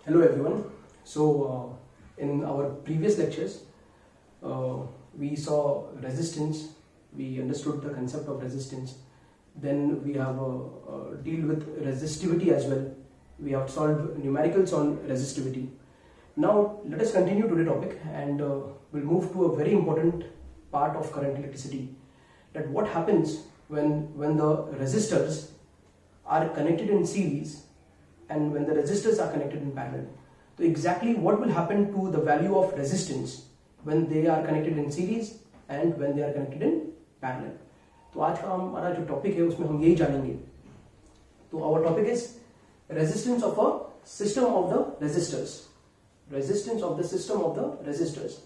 Hello everyone. In our previous lectures, we saw resistance. We understood the concept of resistance. Then we have deal with resistivity as well. We have solved numericals on resistivity. Now let us continue today's topic and we'll move to a very important part of current electricity. That what happens when the resistors are connected in series and when the resistors are connected in parallel. So exactly what will happen to the value of resistance when they are connected in series and when they are connected in parallel. तो आज का हमारा जो topic है उसमें हम यही जानेंगे. तो our topic is resistance of a system of the resistors. Resistance of the system of the resistors.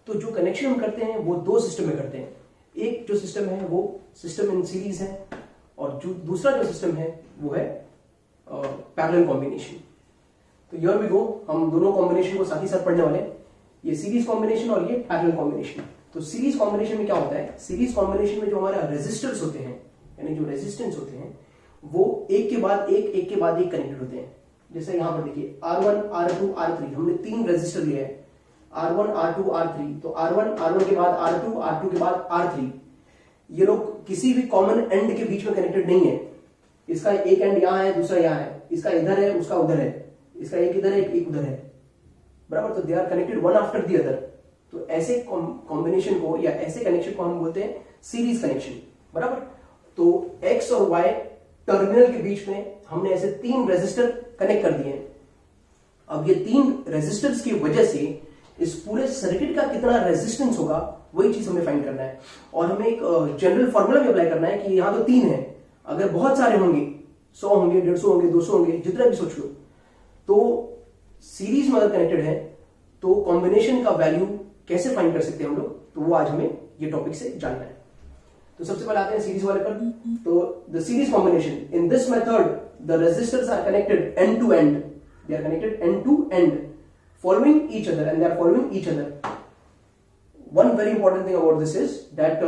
तो जो कनेक्शन हम करते हैं वो दो सिस्टम में करते हैं. एक जो सिस्टम है वो सिस्टम इन सीरीज है और जो दूसरा जो सिस्टम है वो है पैरेलल कॉम्बिनेशन. तो हियर वी गो, हम दोनों कॉम्बिनेशन को साथ ही साथ पढ़ने वाले हैं. ये सीरीज कॉम्बिनेशन और ये पैरेलल कॉम्बिनेशन. तो सीरीज कॉम्बिनेशन में क्या होता है, सीरीज कॉम्बिनेशन में जो हमारा रेजिस्टर्स होते हैं यानी जो रेजिस्टेंस होते हैं वो एक के बाद एक कनेक्टेड होते हैं. जैसे यहां पर देखिए R1, R2, R3 हमने तीन रेजिस्टर लिए हैं. R1, R2, R3. तो R1 के बाद R2, R2 के बाद R3. ये लोग किसी भी कॉमन एंड के बीच में कनेक्टेड नहीं है. इसका एक एंड यहां है, दूसरा यहां है. इसका इधर है, उसका उधर है. इसका एक इधर है, एक उधर है. बराबर. तो they are connected one after the other. तो ऐसे कॉम्बिनेशन को या ऐसे कनेक्शन को हम बोलते हैं सीरीज कनेक्शन. बराबर. तो एक्स और वाई टर्मिनल के बीच में हमने ऐसे तीन रेजिस्टर कनेक्ट कर दिए हैं. अब ये तीन रेजिस्टर्स की वजह से इस पूरे सर्किट का कितना रेजिस्टेंस होगा वही चीज हमें फाइंड करना है. और हमें एक जनरल फॉर्मूला भी अप्लाई करना है कि यहां तो तीन है, अगर बहुत सारे होंगे 100 होंगे, 150 होंगे, 200 होंगे, जितना भी सोच लो, तो सीरीज में अगर कनेक्टेड है तो कॉम्बिनेशन का वैल्यू कैसे फाइंड कर सकते हैं हम लोग, तो वो आज हमें ये टॉपिक से जानना है. तो सबसे पहले आते हैं सीरीज वाले पर. तो the series combination in this method the resistors are connected end to end. They are connected end to end following each other and they are following each other. One very important thing about this is that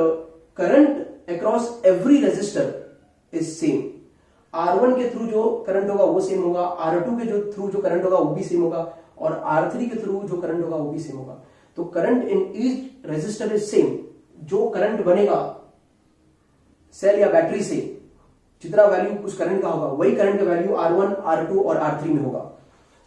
current across every resistor is same. R1 के through जो current होगा वो same होगा, R2 के जो through जो current होगा वो भी सेम होगा और R3 के थ्रू जो करंट होगा वो भी सेम होगा. तो current in each resistor is same. जो करंट बनेगा सेल या बैटरी से, जितना वैल्यू उस करंट का होगा वही करंट का वैल्यू R1, R2 और R3 में होगा.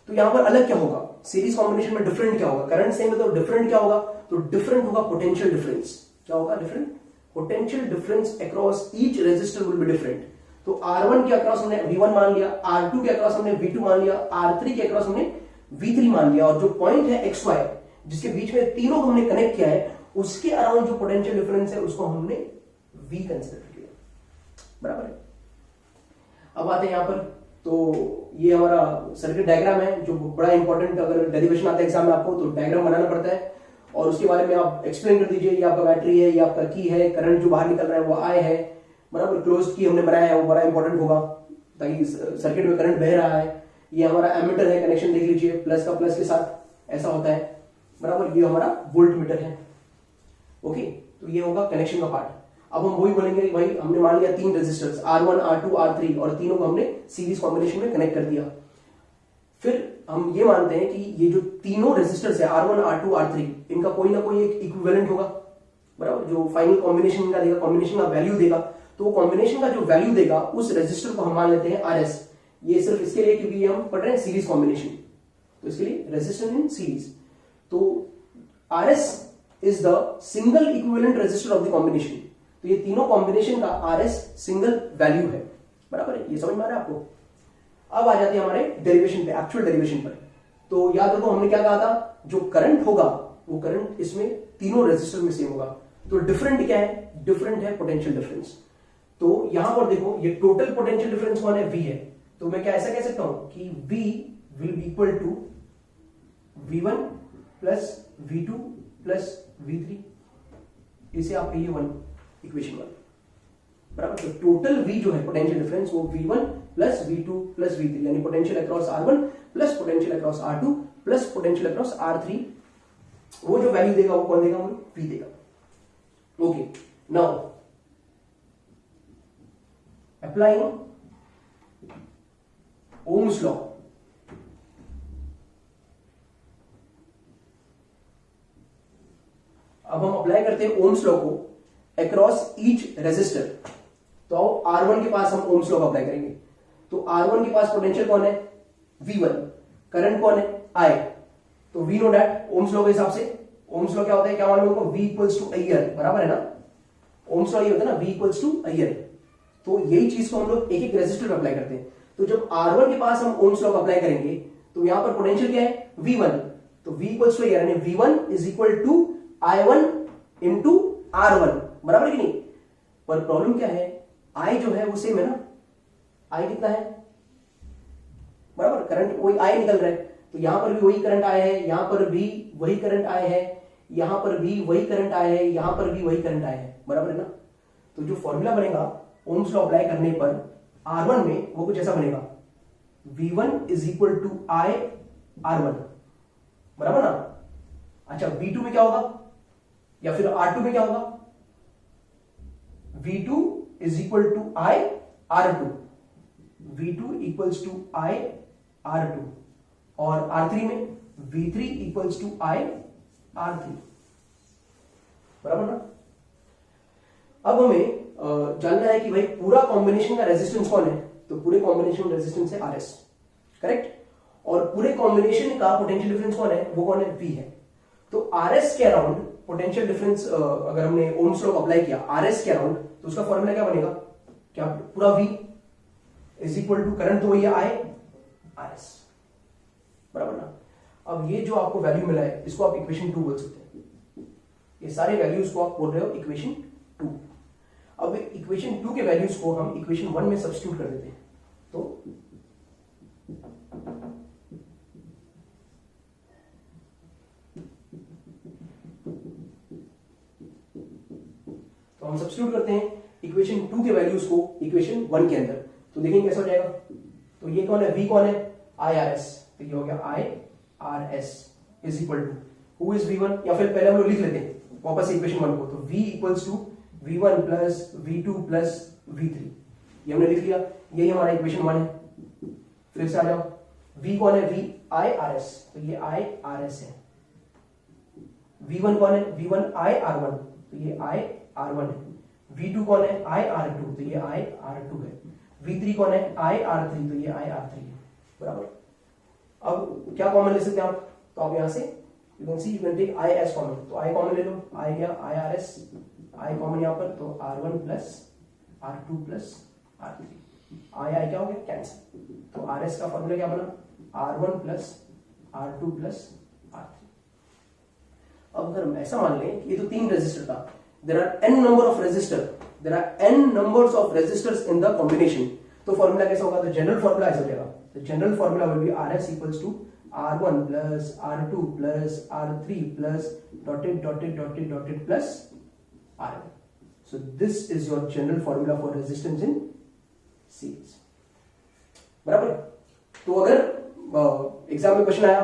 तो यहां पर अलग क्या होगा, सीरीज कॉम्बिनेशन में डिफरेंट क्या होगा, करंट सेम है तो डिफरेंट क्या होगा, तो डिफरेंट होगा पोटेंशियल डिफरेंस. क्या होगा different, potential difference across each resistor will be different. तो R1 के अक्रॉस हमने V1 मान लिया, R2 के अक्रॉस हमने V2 मान लिया, R3 के अक्रॉस हमने V3 मान लिया. और जो पॉइंट है XY जिसके बीच में तीनों को हमने कनेक्ट किया है उसके अराउंड जो पोटेंशियल डिफरेंस है उसको हमने V कंसिडर किया. बराबर है. अब आते हैं यहां पर. तो ये हमारा सर्किट डायग्राम है जो बड़ा इंपॉर्टेंट, अगर डेरिवेशन आता है एग्जाम में आपको तो डायग्राम बनाना पड़ता है और उसके बारे में आप एक्सप्लेन कर दीजिए. ये आपका बैटरी है, ये आपका की है, करंट जो बाहर निकल रहा है वो आई है. बराबर. क्लोज की हमने बनाया है वो बड़ा इंपॉर्टेंट होगा ताकि सर्किट में करंट बह रहा है. ये हमारा एमीटर है, कनेक्शन देख लीजिए, प्लस का प्लस के साथ ऐसा होता है. बराबर. ये हमारा वोल्ट मीटर है. ओके. तो ये होगा कनेक्शन का पार्ट. अब हम वही बोलेंगे कि भाई हमने मान लिया तीन रेजिस्टर्स R1, R2, R3 और तीनों को हमने सीरीज कॉम्बिनेशन में कनेक्ट कर दिया. फिर हम ये मानते हैं कि ये जो तीनों रेजिस्टर्स है R1, R2, R3 इनका कोई ना कोई एक इक्विवेलेंट होगा. बराबर. जो फाइनल कॉम्बिनेशन का देगा, कॉम्बिनेशन का वैल्यू देगा, तो वो कॉम्बिनेशन का जो वैल्यू देगा उस रेजिस्टर को हम मान लेते हैं RS. ये सिर्फ इसके लिए क्योंकि हम पढ़ रहे हैं सीरीज कॉम्बिनेशन, तो इसके लिए रेजिस्टेंस इन सीरीज. तो RS is the single equivalent resistor of the combination. तो ये तीनों कॉम्बिनेशन का RS सिंगल वैल्यू है. बराबर है. ये समझ में आ रहा है आपको. अब आ जाते हैं हमारे डेरिवेशन पे, एक्चुअल डेरिवेशन पर. तो याद रखो हमने क्या कहा था, जो करंट होगा वो करंट इसमें तीनों रेजिस्टर में सेम होगा. तो डिफरेंट क्या है, डिफरेंट है पोटेंशियल डिफरेंस. तो यहां पर देखो ये टोटल पोटेंशियल डिफरेंस कौन है, V है. तो मैं क्या ऐसा कह सकता हूं कि V will be equal to V1 plus V2 plus V3. इसे आप कहिए 1, इक्वेशन 1. बराबर. तो टोटल V जो है पोटेंशियल डिफरेंस वो V1 plus V2 plus V3 यानी potential across R1 plus potential across R2 plus potential across R3. वो जो वैल्यू देगा वो कौन देगा, हमें V देगा. Okay. Now applying Ohm's law. अब हम अप्लाई करते हैं ओम्स लॉ को अक्रॉस ईच रेजिस्टर। तो आओ R1 के पास हम ओम्स लॉ को अप्लाई करेंगे। तो R1 के पास पोटेंशियल कौन है? V1। करंट कौन है? I। तो we know that Ohm's law के हिसाब से ओम्स लॉ क्या होता है, क्या मालूम हमको? V इक्वल्स टू IR, बराबर है ना? ओम्स लॉ ये होता है ना, V इक्वल्स टू IR। तो यही चीज को हम लोग एक एक रेजिस्टर पे अप्लाई करते हैं। तो जब R1 के पास हम ओम्स लॉ को अप्लाई करेंगे तो यहां पर पोटेंशियल क्या है? V1। तो V इक्वल्स टू IR यानी V1 is equal to I1 into R1, बराबर कि नहीं? पर प्रॉब्लम क्या है, I जो है वो सेम है ना, I कितना है, बराबर, करंट वही I निकल रहा है। तो यहां पर भी वही करंट आया है, यहां पर भी वही करंट आया है, यहां पर भी वही करंट आया है, यहां पर भी वही करंट आया है, बराबर है ना? तो जो फॉर्मूला बनेगा ओम्स लॉ अप्लाई करने पर R1 में वो कुछ ऐसा बनेगा, V1 is equal to I R1, बराबर ना? अच्छा V2 में क्या होगा, या फिर R2 में क्या होगा? V2 is equal to I R2, V2 equals to I R2, और R3 में V3 equals to I R3, बराबर ना? अब हमें जानना है कि भाई पूरा कॉम्बिनेशन का रेजिस्टेंस कौन है। तो पूरे कॉम्बिनेशन रेजिस्टेंस है RS, करेक्ट। और पूरे कॉम्बिनेशन का पोटेंशियल डिफरेंस कौन है, वो कौन है? V है। तो RS के अराउंड पोटेंशियल डिफरेंस अगर हमने ओम्स लॉ को अप्लाई किया RS के अराउंड, तो उसका फॉर्मूला क्या बनेगा? क्या पूरा V is equal to current तो वही है I RS, बराबर ना? अब ये जो आपको वैल्यू मिला है इसको आप इक्वेशन 2 बोल सकते हैं। ये सारे वैल्यूज को आप बोल रहे हो इक्वेशन 2। अब इक्वेशन 2 के वैल्यूज को हम इक्वेशन 1 में सब्स्टिट्यूट कर देते हैं। तो हम सब्स्टिट्यूट करते हैं इक्वेशन 2 के वैल्यूज को इक्वेशन 1 के अंदर। तो देखेंगे कैसा हो जाएगा। तो ये कौन है? V कौन है? IRS। तो ये हो गया IRS is equal to who is V1, या फिर पहले हम लोग लिख लेते हैं वापस इक्वेशन 1 को। तो V equals to V1 plus V2 plus V3, ये हमने लिख लिया, यही हमारा इक्वेशन 1 है। फिर से आ जाओ, V कौन है? V IRS, तो ये IRS है। V1 कौन है? V1 IR1, तो ये IR1 है। V2 कौन है? IR2, तो ये IR2 है। V3 कौन है? IR3, तो ये IR3 है, बराबर। अब क्या कॉमन ले सकते हैं आप? तो आप यहां से you can see, you can take I as common. तो I कॉमन ले लो, I गया IRS, I कॉमन यहां पर, तो R1 plus R2 plus R3, I क्या हो गया? कैंसिल। तो RS का फॉर्मूला क्या बना? R1 plus R2 plus R3। अब अगर हम ऐसा मान लें कि ये तो 3 रेजिस्टर था, there are n number of resistor, there are n numbers of resistors in the combination, तो फॉर्मूला कैसा होगा? तो जनरल फॉर्मूला ऐसा हो जाएगा। तो general formula will be RS equals to R1 plus R2 plus R3 plus dotted dotted dotted dotted plus RN। So this is your general formula for resistance in series, बराबर। तो अगर exam में question आया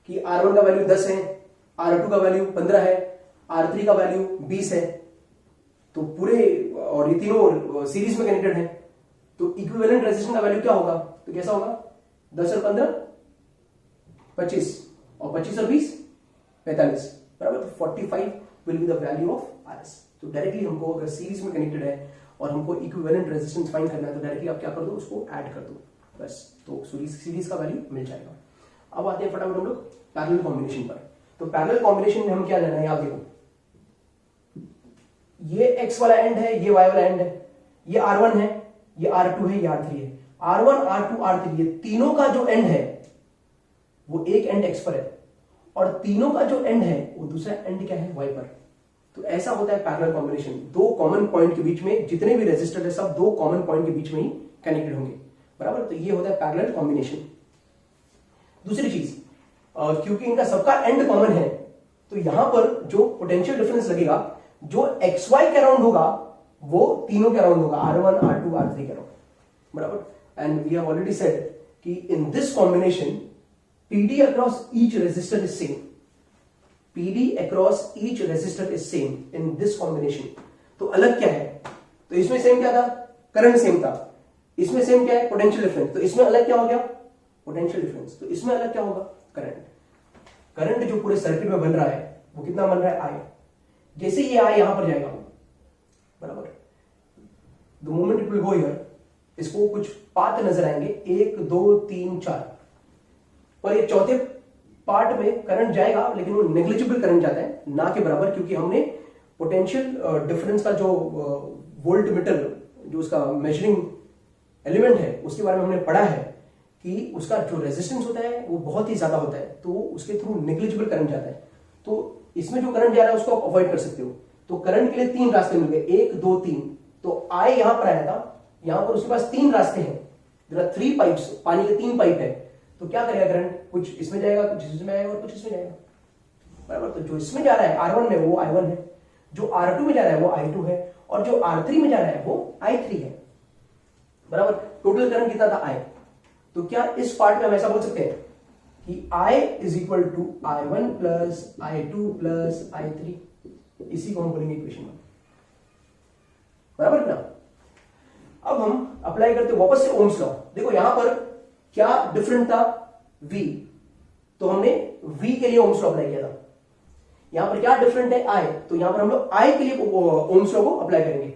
कि R1 का value 10 है, R2 का value 15 है, R3 का वैल्यू 20 है, तो पूरे, और ये तीनों सीरीज में कनेक्टेड है, तो इक्विवेलेंट रेजिस्टेंस का वैल्यू क्या होगा? तो कैसा होगा? 10 और 15 25, और 25 और 20 45, बराबर। तो 45 will be the value of RS। तो डायरेक्टली हमको अगर सीरीज में कनेक्टेड है और हमको इक्विवेलेंट रेजिस्टेंस फाइंड करना है, तो डायरेक्टली आप क्या कर दो? उसको ऐड कर दो, बस। तो सीरीज का वैल्यू मिल जाएगा। अब आते हैं फटाफट हम लोग पैरेलल कॉम्बिनेशन पर। तो पैरेलल कॉम्बिनेशन में हम क्या लेना है? आप देखो, ये X वाला एंड है, ये Y वाला एंड है, ये R1 है, ये R2 है, ये R3 है। R1 R2 R3 ये तीनों का जो एंड है वो एक एंड X पर है, और तीनों का जो एंड है वो दूसरा एंड क्या है? Y पर। तो ऐसा होता है पैरेलल कॉम्बिनेशन। दो कॉमन पॉइंट के बीच में जितने भी रेजिस्टर है सब दो कॉमन पॉइंट के बीच में ही कनेक्टेड होंगे, बराबर। तो ये होता है पैरेलल कॉम्बिनेशन। दूसरी चीज, क्योंकि इनका सबका एंड कॉमन है, तो यहां पर जो पोटेंशियल डिफरेंस लगेगा, जो XY के अराउंड होगा वो तीनों के अराउंड होगा, R1 R2 R3 के अराउंड, बराबर। And we have already said कि in this combination PD across each resistor is same, PD across each resistor is same in this combination। तो अलग क्या है? तो इसमें सेम क्या था? करंट सेम था। इसमें सेम क्या है? Potential difference. तो इसमें अलग क्या हो गया? Potential difference. तो इसमें अलग क्या होगा? करंट। करंट जो पूरे सर्किट में बन रहा है वो कितना बन रहा है? I। जैसे ये I यहां पर जाएगा, बराबर, the moment it will go here, इसको कुछ पाथ नजर आएंगे 1 2 3 4, पर ये चौथे पार्ट में करंट जाएगा लेकिन वो नेग्लिजिबल करंट जाता है, ना के बराबर, क्योंकि हमने पोटेंशियल डिफरेंस का जो वोल्ट मीटर जो उसका मेजरिंग एलिमेंट है उसके बारे में हमने पढ़ा है कि उसका जो रेजिस्टेंस होता है वो बहुत ही ज्यादा होता है, तो उसके थ्रू नेग्लिजिबल करंट जाता है। तो इसमें जो करंट जा रहा है उसको आप अवॉइड कर सकते हो। तो करंट के लिए 3 रास्ते मिल गए, 1 2 3। तो I यहां पर आया था, यहां पर उसके पास 3 रास्ते हैं, देयर आर 3 पाइप्स, पानी के 3 पाइप है। तो क्या करेगा करंट, कुछ इसमें जाएगा, कुछ इसमें आएगा और कुछ इसमें जाएगा, बराबर। तो जो इसमें जा रहा है R1 में वो I1 है, जो R2 में जा रहा है वो I2 है, और जो R3 में जा रहा है वो I3 है, बराबर। टोटल करंट कितना था I। तो क्या इस पार्ट में हम ऐसा बोल सकते हैं कि I is equal to I1 plus I2 plus I3, इसी को हम बोलेंगे इक्वेशन 1, बराबर ना। अब हम अप्लाई करते हैं वापस से ओम्स लॉ। देखो यहां पर क्या डिफरेंट था, V, तो हमने V के लिए ओम्स लॉ अप्लाई किया था। यहां पर क्या डिफरेंट है, I, तो यहां पर हम लोग I के लिए ओम्स लॉ को अप्लाई करेंगे।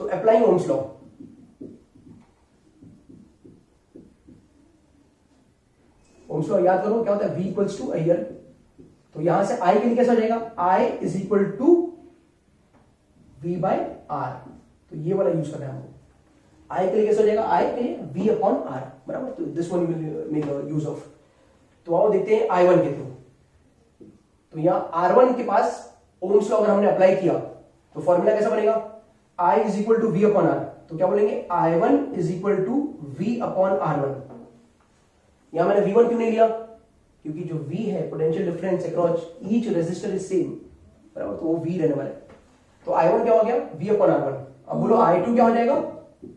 तो apply Ohm's law, Ohm's law याद करो क्या होता है, V इक्वल्स टू हियर, तो यहां से I के लिए कैसा हो जाएगा, I is equal to V by R, तो ये वाला यूज करना है हमको। I के लिए कैसा हो जाएगा, I के लिए V अपॉन R, बराबर। तो this one will make use of. तो आओ देखते हैं I1 के थ्रू। तो यहां R1 के पास ओम्स लॉ अगर हमने अप्लाई किया तो फॉर्मूला कैसा बनेगा, I is equal to V upon R। तो क्या बोलेंगे, I1 is equal to V upon R1। यहां मैंने V1 क्यों नहीं लिया, क्योंकि जो V है potential difference across each resistor is same, बराबर, तो वो V रहने वाला है। तो I1 क्या हो गया, V अपॉन R1। अब बोलो I2 क्या हो जाएगा,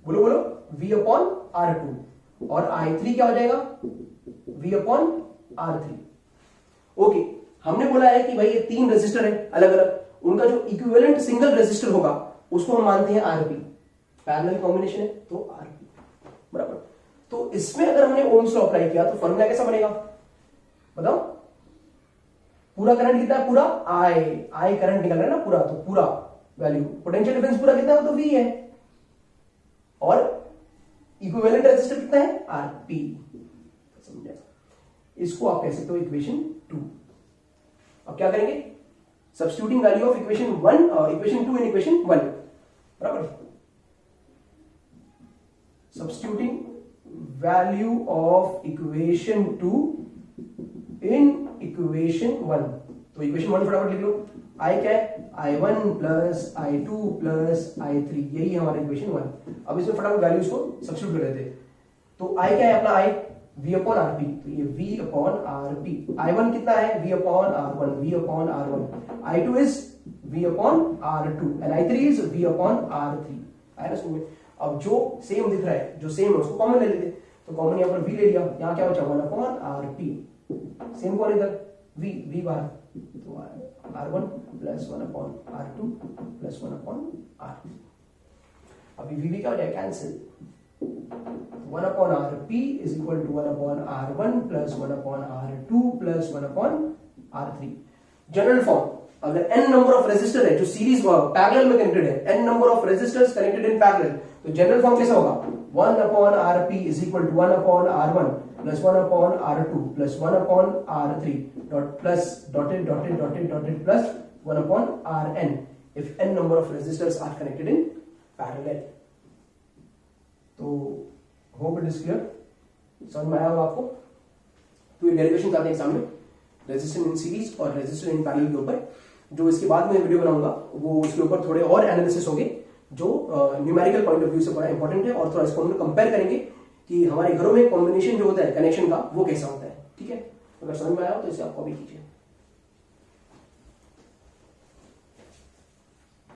बोलो बोलो, V अपॉन R2, और I3 क्या हो जाएगा, V अपॉन R3। ओके, हमने बोला है कि भाई ये 3 रेजिस्टर है अलग अलग, उनका जो इक्विवेलेंट सिंगल रेजिस्टर होगा उसको हम मानते हैं RP, पैरेलल कॉम्बिनेशन है तो RP, बराबर। तो इसमें अगर हमने ओम्स लॉ अप्लाई किया तो फॉर्मूला कैसा बनेगा, बताओ। पूरा करंट कितना है, पूरा I करंट निकल रहा है ना पूरा, तो पूरा वैल्यू, पोटेंशियल डिफरेंस पूरा कितना है, तो V है, और इक्विवेलेंट रेजिस्टर कितना है, RP, समझे। इसको आप कह सकते हो इक्वेशन 2। अब क्या करेंगे, substituting value of equation 1, equation 2 in equation 1, बराबर। Substituting value of equation 2 in equation 1। तो इक्वेशन 1 फटाफट लिख लो। I क्या है, I1 plus I2 plus I3, यही है हमारा इक्वेशन 1। अब इसमें फटाफट वैल्यूज को सब्स्टिट्यूट कर देते हैं। तो I क्या है अपना, I V अपॉन RP, तो ये V अपॉन RP। I1 कितना है, V upon R1, V upon R1। I2 is V upon R2 and I3 is V upon R3। आया ना समझ में। अब जो सेम दिख रहा है, जो सेम है उसको कॉमन ले लेते। तो कॉमन यहाँ पर V ले लिया, यहाँ क्या बचा 1 अपॉन RP, सेम कौन इधर, V बाहर, तो R1 plus 1 upon R2 plus 1 upon R3। अभी V क्या हो जाए, cancel. 1 upon RP is equal to 1 upon R1 plus 1 upon R2 plus 1 upon R3। General form, अगर n नंबर ऑफ रेजिस्टर है जो सीरीज पैरेलल में कनेक्टेड है, n number of resistors connected in parallel, तो general form कैसा होगा, 1 upon RP is equal to 1 upon R1 plus 1 upon R2 plus 1 upon R3 dot plus dotted dotted dotted dotted plus 1 upon Rn if n number of resistors are connected in parallel। तो hope it is clear, समझ में आया होगा आपको। तो ये derivation आते हैं एग्जाम में, रेजिस्टेंस इन सीरीज और रेजिस्टेंस इन पैरेलल के ऊपर। जो इसके बाद में वीडियो बनाऊंगा वो उसके ऊपर थोड़े और एनालिसिस होंगे जो न्यूमेरिकल पॉइंट ऑफ व्यू से बड़ा इंपॉर्टेंट है, और थोड़ा इसको हम कंपेयर करेंगे कि हमारे घरों में कॉम्बिनेशन जो होता है कनेक्शन का वो कैसा होता है। ठीक है, अगर समझ में आया हो तो इसे आप कॉपी कीजिए।